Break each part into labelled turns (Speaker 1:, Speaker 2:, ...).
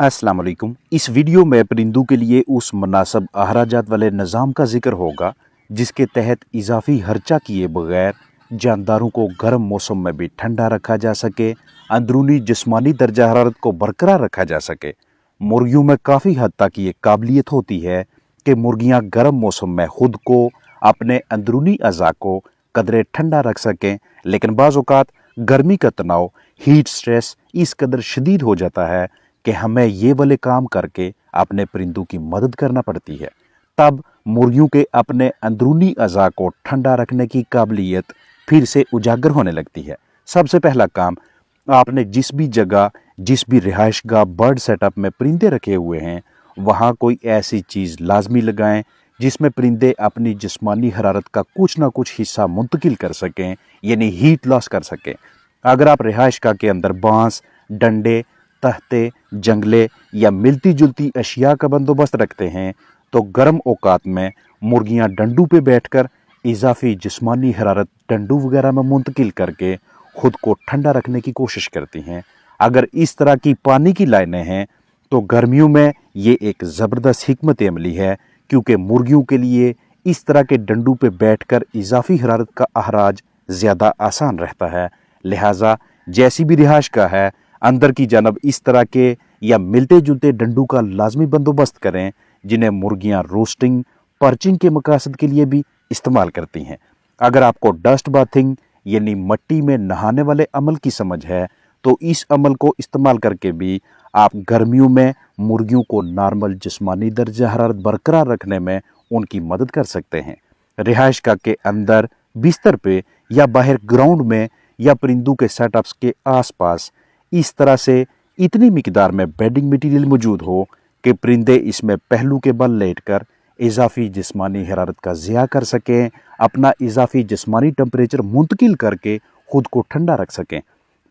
Speaker 1: अस्सलाम वालेकुम। इस वीडियो में परिंदों के लिए उस मुनासिब अखराजात वाले निज़ाम का जिक्र होगा जिसके तहत इजाफी खर्चा किए बगैर जानदारों को गर्म मौसम में भी ठंडा रखा जा सके, अंदरूनी जिस्मानी दर्जा हरारत को बरकरार रखा जा सके। मुर्गियों में काफ़ी हद तक ये काबिलियत होती है कि मुर्गियाँ गर्म मौसम में खुद को, अपने अंदरूनी अज़ा को कदरे ठंडा रख सकें, लेकिन बाज़ औक़ात गर्मी का तनाव, हीट स्ट्रेस इस कदर शदीद हो जाता है कि हमें ये वाले काम करके अपने परिंदों की मदद करना पड़ती है। तब मुर्गियों के अपने अंदरूनी अज़ा को ठंडा रखने की काबिलियत फिर से उजागर होने लगती है। सबसे पहला काम, आपने जिस भी जगह, जिस भी रिहाइशगाह बर्ड सेटअप में परिंदे रखे हुए हैं, वहाँ कोई ऐसी चीज़ लाजमी लगाएं जिसमें परिंदे अपनी जिस्मानी हरारत का कुछ ना कुछ हिस्सा मुंतकिल कर सकें, यानी हीट लॉस कर सकें। अगर आप रिहाइशगाह के अंदर बांस, डंडे, तख्ते, जंगले या मिलती जुलती अशिया का बंदोबस्त रखते हैं तो गर्म औकात में मुर्गियां डंडू पे बैठकर इजाफी जिस्मानी हरारत डंडू वगैरह में मुंतकिल करके खुद को ठंडा रखने की कोशिश करती हैं। अगर इस तरह की पानी की लाइनें हैं तो गर्मियों में ये एक ज़बरदस्त हिकमत अमली है, क्योंकि मुर्गियों के लिए इस तरह के डंडू पे बैठकर इजाफी हरारत का अखराज ज़्यादा आसान रहता है। लिहाजा जैसी भी रिहाइशगाह है, अंदर की जानब इस तरह के या मिलते जुलते डंडू का लाजमी बंदोबस्त करें जिन्हें मुर्गियां रोस्टिंग, पर्चिंग के मकासद के लिए भी इस्तेमाल करती हैं। अगर आपको डस्ट बाथिंग यानी मट्टी में नहाने वाले अमल की समझ है तो इस अमल को इस्तेमाल करके भी आप गर्मियों में मुर्गियों को नॉर्मल जिस्मानी दर्जा हरारत बरकरार रखने में उनकी मदद कर सकते हैं। रिहाइशगाह के अंदर बिस्तर पे या बाहर ग्राउंड में या परिंदों के सेटअप्स के आसपास इस तरह से इतनी मिकदार में बेडिंग मटीरियल मौजूद हो कि परिंदे इसमें पहलू के बल लेटकर इजाफी जिस्मानी हरारत का ज़िया कर सकें, अपना इजाफी जिस्मानी टेम्परेचर मुंतकिल करके खुद को ठंडा रख सकें।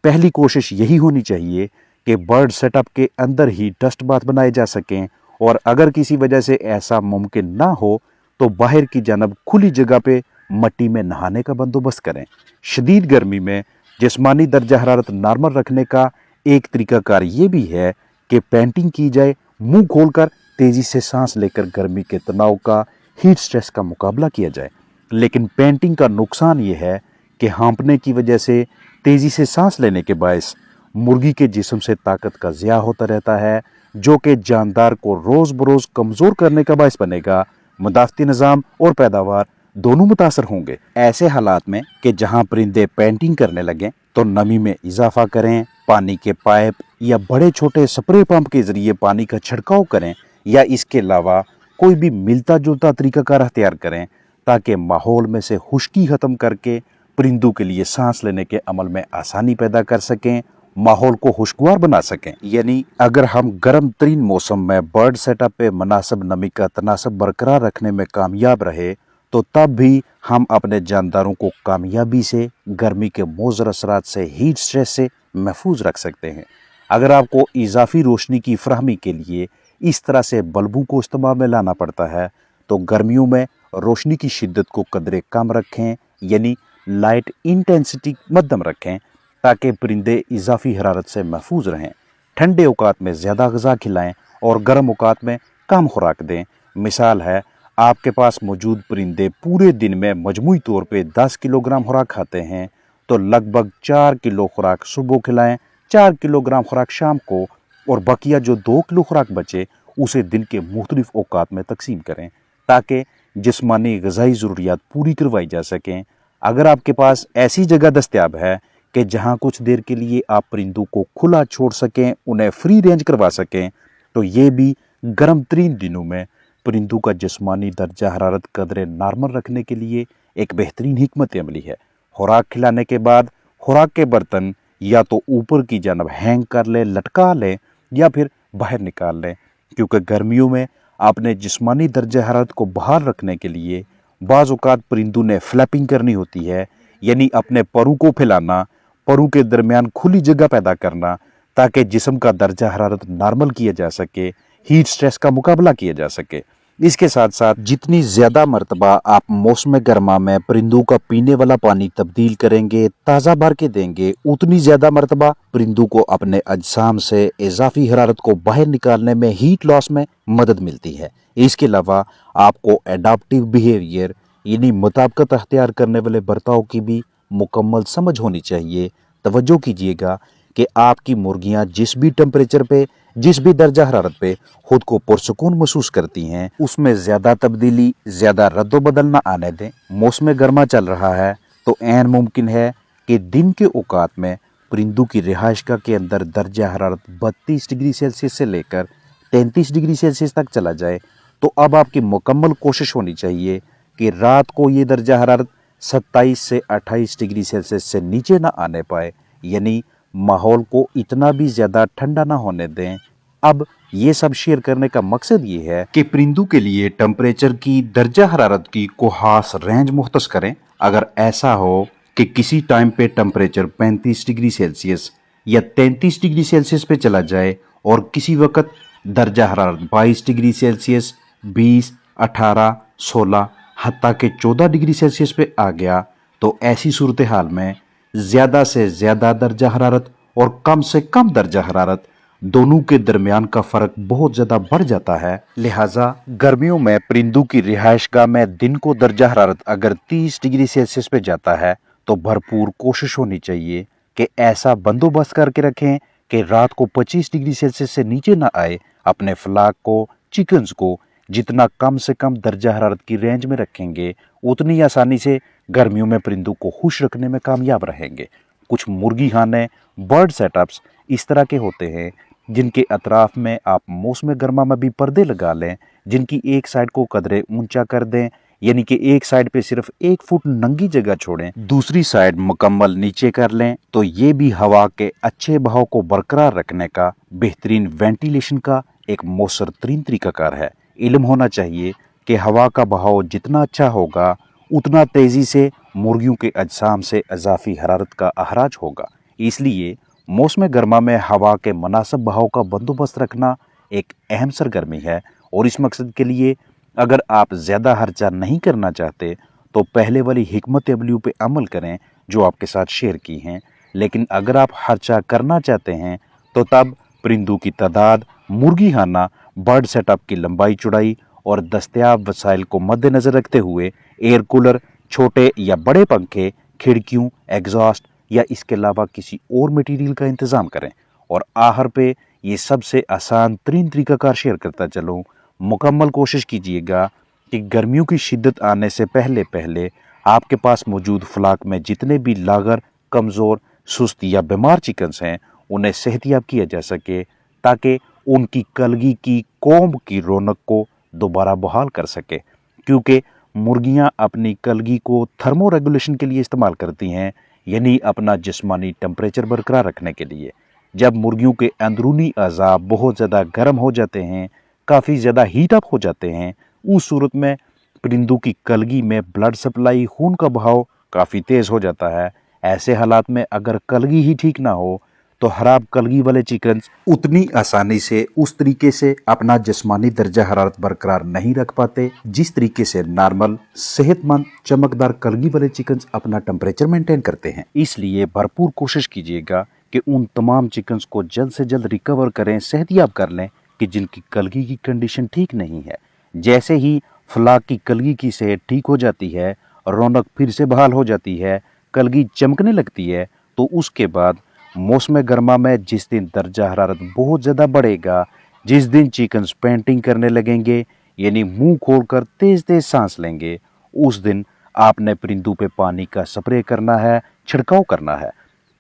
Speaker 1: पहली कोशिश यही होनी चाहिए कि बर्ड सेटअप के अंदर ही डस्ट बाथ बनाए जा सकें, और अगर किसी वजह से ऐसा मुमकिन ना हो तो बाहर की जानब खुली जगह पे मट्टी में नहाने का बंदोबस्त करें। शदीद गर्मी में जिस्मानी दर्जा हरारत नॉर्मल रखने का एक तरीकाकार ये भी है कि पेंटिंग की जाए, मुंह खोलकर तेज़ी से सांस लेकर गर्मी के तनाव का, हीट स्ट्रेस का मुकाबला किया जाए। लेकिन पेंटिंग का नुकसान ये है कि हाँफने की वजह से तेज़ी से सांस लेने के बायस मुर्गी के जिस्म से ताकत का ज़िया होता रहता है, जो कि जानदार को रोज़ बरोज़ कमज़ोर करने का बायस बनेगा। मुदाफ़ती निज़ाम और पैदावार दोनों मुतासर होंगे। ऐसे हालात में कि जहां परिंदे पेंटिंग करने लगें तो नमी में इजाफा करें, पानी के पाइप या बड़े छोटे स्प्रे पंप के ज़रिए पानी का छिड़काव करें, या इसके अलावा कोई भी मिलता जुलता तरीकाकार अख्तियार करें ताकि माहौल में से खुश्की ख़त्म करके परिंदों के लिए सांस लेने के अमल में आसानी पैदा कर सकें, माहौल को खुशगवार बना सकें। यानी अगर हम गर्म तरीन मौसम में बर्ड सेटअप पे मुनासिब नमी का तनासब बरकरार रखने में कामयाब रहे तो तब भी हम अपने जानदारों को कामयाबी से गर्मी के मुज़र असरात से, हीट स्ट्रेस से महफूज रख सकते हैं। अगर आपको इजाफी रोशनी की फराहमी के लिए इस तरह से बल्बों को इस्तेमाल में लाना पड़ता है तो गर्मियों में रोशनी की शिद्दत को कदरे कम रखें, यानी लाइट इंटेंसिटी मध्यम रखें, ताकि परिंदे इजाफी हरारत से महफूज रहें। ठंडे औकात में ज़्यादा ग़िज़ा खिलाएँ और गर्म औकात में कम खुराक दें। मिसाल है, आपके पास मौजूद परिंदे पूरे दिन में मजमूई तौर पे 10 किलोग्राम खुराक खाते हैं तो लगभग 4 किलो खुराक सुबह खिलाएं, 4 किलोग्राम खुराक शाम को, और बकिया जो 2 किलो खुराक बचे उसे दिन के मुख्तलिफ औकात में तकसीम करें ताकि जिस्मानी ग़िज़ाई ज़रूरियात पूरी करवाई जा सकें। अगर आपके पास ऐसी जगह दस्तयाब है कि जहाँ कुछ देर के लिए आप परिंदों को खुला छोड़ सकें, उन्हें फ्री रेंज करवा सकें, तो ये भी गर्म तरीन दिनों में परिंदों का जिस्मानी दर्जा हरारत कदरे नॉर्मल रखने के लिए एक बेहतरीन हिकमत अमली है। खुराक खिलाने के बाद खुराक के बर्तन या तो ऊपर की जानब हैंग कर लें, लटका लें, या फिर बाहर निकाल लें, क्योंकि गर्मियों में अपने जिस्मानी दर्जा हरारत को बहाल रखने के लिए बाज़ औक़ात परिंदों ने फ्लैपिंग करनी होती है, यानी अपने परों को फैलाना, परों के दरमियान खुली जगह पैदा करना ताकि जिस्म का दर्जा हरारत नॉर्मल किया जा सके, हीट स्ट्रेस का मुकाबला किया जा सके। इसके साथ साथ जितनी ज्यादा मर्तबा आप मौसम गर्मा में परिंदों का पीने वाला पानी तब्दील करेंगे, ताज़ा भर के देंगे, उतनी ज्यादा मर्तबा परिंदों को अपने अजसाम से इजाफी हरारत को बाहर निकालने में, हीट लॉस में मदद मिलती है। इसके अलावा आपको एडाप्टिव बिहेवियर यानी मुताबिकत अख्तियार करने वाले बर्ताव की भी मुकम्मल समझ होनी चाहिए। तवज्जो कीजिएगा कि आपकी मुर्गियां जिस भी टेम्परेचर पे, जिस भी दर्जा हरारत पे खुद को पुरसकून महसूस करती हैं, उसमें ज्यादा तब्दीली, ज्यादा रद्दोबदल न आने दें। मौसम गर्मा चल रहा है तो ऐन मुमकिन है कि दिन के औकात में परिंदों की रिहाइशगाह के अंदर दर्जा हरारत 32 डिग्री सेल्सियस से लेकर 33 डिग्री सेल्सियस तक चला जाए। तो अब आपकी मुकम्मल कोशिश होनी चाहिए कि रात को ये दर्जा हरारत 27 से 28 डिग्री सेल्सियस से नीचे ना आने पाए, यानी माहौल को इतना भी ज्यादा ठंडा ना होने दें। अब ये सब शेयर करने का मकसद ये है कि परिंदों के लिए टेम्परेचर की, दर्जा हरारत की को खास रेंज मुख्तस करें। अगर ऐसा हो कि किसी टाइम पे टेम्परेचर 35 डिग्री सेल्सियस या 33 डिग्री सेल्सियस पे चला जाए और किसी वक्त दर्जा हरारत 22 डिग्री सेल्सियस, 20, 18, 16 हत्ता के 14 डिग्री सेल्सियस पे आ गया, तो ऐसी सूरत हाल में ज्यादा से ज्यादा दर्जा हरारत और कम से कम दर्जा हरारत दोनों के दरमियान का फर्क बहुत ज्यादा बढ़ जाता है। लिहाजा गर्मियों में परिंदों की रिहाइशगाह में दिन को दर्जा हरारत अगर 30 डिग्री सेल्सियस पे जाता है तो भरपूर कोशिश होनी चाहिए कि ऐसा बंदोबस्त करके रखें कि रात को 25 डिग्री सेल्सियस से नीचे ना आए। अपने फ्लाक को, चिकन्स को जितना कम से कम दर्जा हरारत की रेंज में रखेंगे, उतनी आसानी से गर्मियों में परिंदों को खुश रखने में कामयाब रहेंगे। कुछ मुर्गी खाने, बर्ड सेटअप्स इस तरह के होते हैं जिनके अतराफ में आप मौसम गर्मा में भी पर्दे लगा लें, जिनकी एक साइड को कदरे ऊंचा कर दें, यानी कि एक साइड पे सिर्फ 1 फुट नंगी जगह छोड़ें, दूसरी साइड मुकम्मल नीचे कर लें। तो ये भी हवा के अच्छे बहाव को बरकरार रखने का, बेहतरीन वेंटिलेशन का एक मौसर तरीन तरीकाकार है। इल्म होना चाहिए कि हवा का बहाव जितना अच्छा होगा उतना तेजी से मुर्गियों के अजसाम से इजाफी हरारत का अखराज होगा। इसलिए मौसम गर्मा में हवा के मुनासिब बहाव का बंदोबस्त रखना एक अहम सरगर्मी है। और इस मकसद के लिए अगर आप ज़्यादा खर्चा नहीं करना चाहते तो पहले वाली हिकमत अमली पे अमल करें जो आपके साथ शेयर की हैं। लेकिन अगर आप खर्चा करना चाहते हैं तो तब परिंदों की तादाद, मुर्गी खाना, बर्ड सेटअप की लंबाई चौड़ाई और दस्तयाब वसाइल को मद्देनजर रखते हुए एयर कूलर, छोटे या बड़े पंखे, खिड़कियों, एग्जॉस्ट या इसके अलावा किसी और मटेरियल का इंतज़ाम करें। और आखिर पे ये सबसे आसान तरीन तरीकाकार शेयर करता चलूँ, मुकम्मल कोशिश कीजिएगा कि गर्मियों की शिद्दत आने से पहले पहले आपके पास मौजूद फ्लाक में जितने भी लागर, कमज़ोर, सुस्त या बीमार चिकन्स हैं उन्हें सेहतियाब किया जा सके, ताकि उनकी कलगी की, कोंब की रौनक को दोबारा बहाल कर सके। क्योंकि मुर्गियां अपनी कलगी को थर्मो रेगुलेशन के लिए इस्तेमाल करती हैं, यानी अपना जिस्मानी टेम्परेचर बरकरार रखने के लिए। जब मुर्गियों के अंदरूनी अज़ा बहुत ज़्यादा गर्म हो जाते हैं, काफ़ी ज़्यादा हीट अप हो जाते हैं, उस सूरत में परिंदों की कलगी में ब्लड सप्लाई, खून का बहाव काफ़ी तेज़ हो जाता है। ऐसे हालात में अगर कलगी ही ठीक ना हो तो खराब कलगी वाले चिकन्स उतनी आसानी से, उस तरीके से अपना जिस्मानी दर्जा हरारत बरकरार नहीं रख पाते जिस तरीके से नॉर्मल, सेहतमंद, चमकदार कलगी वाले चिकन्स अपना टेम्परेचर मेंटेन करते हैं। इसलिए भरपूर कोशिश कीजिएगा कि उन तमाम चिकन्स को जल्द से जल्द रिकवर करें, सेहतियाब कर लें कि जिनकी कलगी की कंडीशन ठीक नहीं है। जैसे ही फ्लाक की कलगी की सेहत ठीक हो जाती है, रौनक फिर से बहाल हो जाती है, कलगी चमकने लगती है, तो उसके बाद मौसम गर्मा में जिस दिन दर्जा हरारत बहुत ज़्यादा बढ़ेगा, जिस दिन चिकन्स पेंटिंग करने लगेंगे, यानी मुंह खोलकर तेज़ तेज़ सांस लेंगे, उस दिन आपने परिंदों पे पानी का स्प्रे करना है, छिड़काव करना है।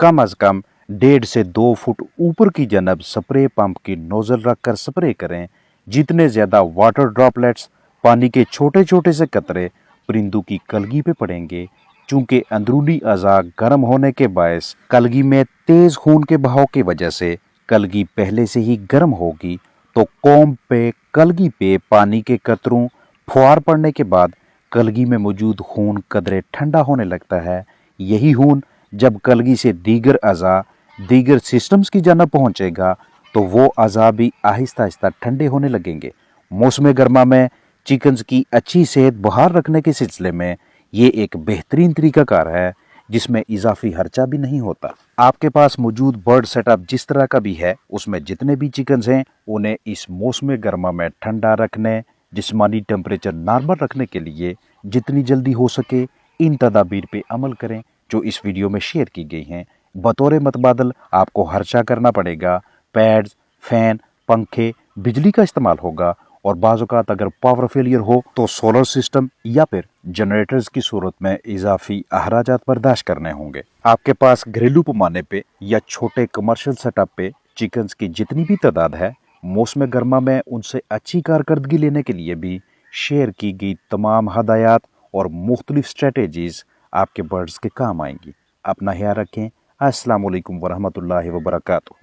Speaker 1: कम अज़ कम 1.5 से 2 फुट ऊपर की जनब स्प्रे पंप की नोज़ल रखकर स्प्रे करें। जितने ज़्यादा वाटर ड्रॉपलेट्स, पानी के छोटे छोटे से कतरे परिंदों की कलगी पे पड़ेंगे, चूंकि अंदरूनी अज़ा गर्म होने के बायस कलगी में तेज़ खून के बहाव की वजह से कलगी पहले से ही गर्म होगी, तो कोम पे, कलगी पे पानी के कतरों फुहार पड़ने के बाद कलगी में मौजूद खून कदरे ठंडा होने लगता है। यही खून जब कलगी से दीगर अज़ा, दीगर सिस्टम्स की जानिब पहुँचेगा तो वो अज़ा भी आहिस्ता आहिस्ता ठंडे होने लगेंगे। मौसम गर्मा में चिकन्स की अच्छी सेहत बहाल रखने के सिलसिले में ये एक बेहतरीन तरीका कार है जिसमें इजाफी खर्चा भी नहीं होता। आपके पास मौजूद बर्ड सेटअप जिस तरह का भी है, उसमें जितने भी चिकन्स हैं उन्हें इस मौसम गर्मा में ठंडा रखने, जिस्मानी टेम्परेचर नॉर्मल रखने के लिए जितनी जल्दी हो सके इन तदाबीर पे अमल करें जो इस वीडियो में शेयर की गई हैं। बतौर मतबादल आपको खर्चा करना पड़ेगा, पैड्स, फैन, पंखे, बिजली का इस्तेमाल होगा और बाज़ औक़ात अगर पावर फेलियर हो तो सोलर सिस्टम या फिर जनरेटर्स की सूरत में इजाफी अखराजात बर्दाश्त करने होंगे। आपके पास घरेलू पैमाने पे या छोटे कमर्शियल सेटअप पे चिकन्स की जितनी भी तादाद है, मौसम गर्मा में उनसे अच्छी कारकर्दगी लेने के लिए भी शेयर की गई तमाम हदायत और मुख्तलिफ स्ट्रेटेजीज आपके बर्ड्स के काम आएंगी। अपना ख्याल रखें। अस्सलाम वालेकुम वरहमतुल्लाहि वबरकातुहू।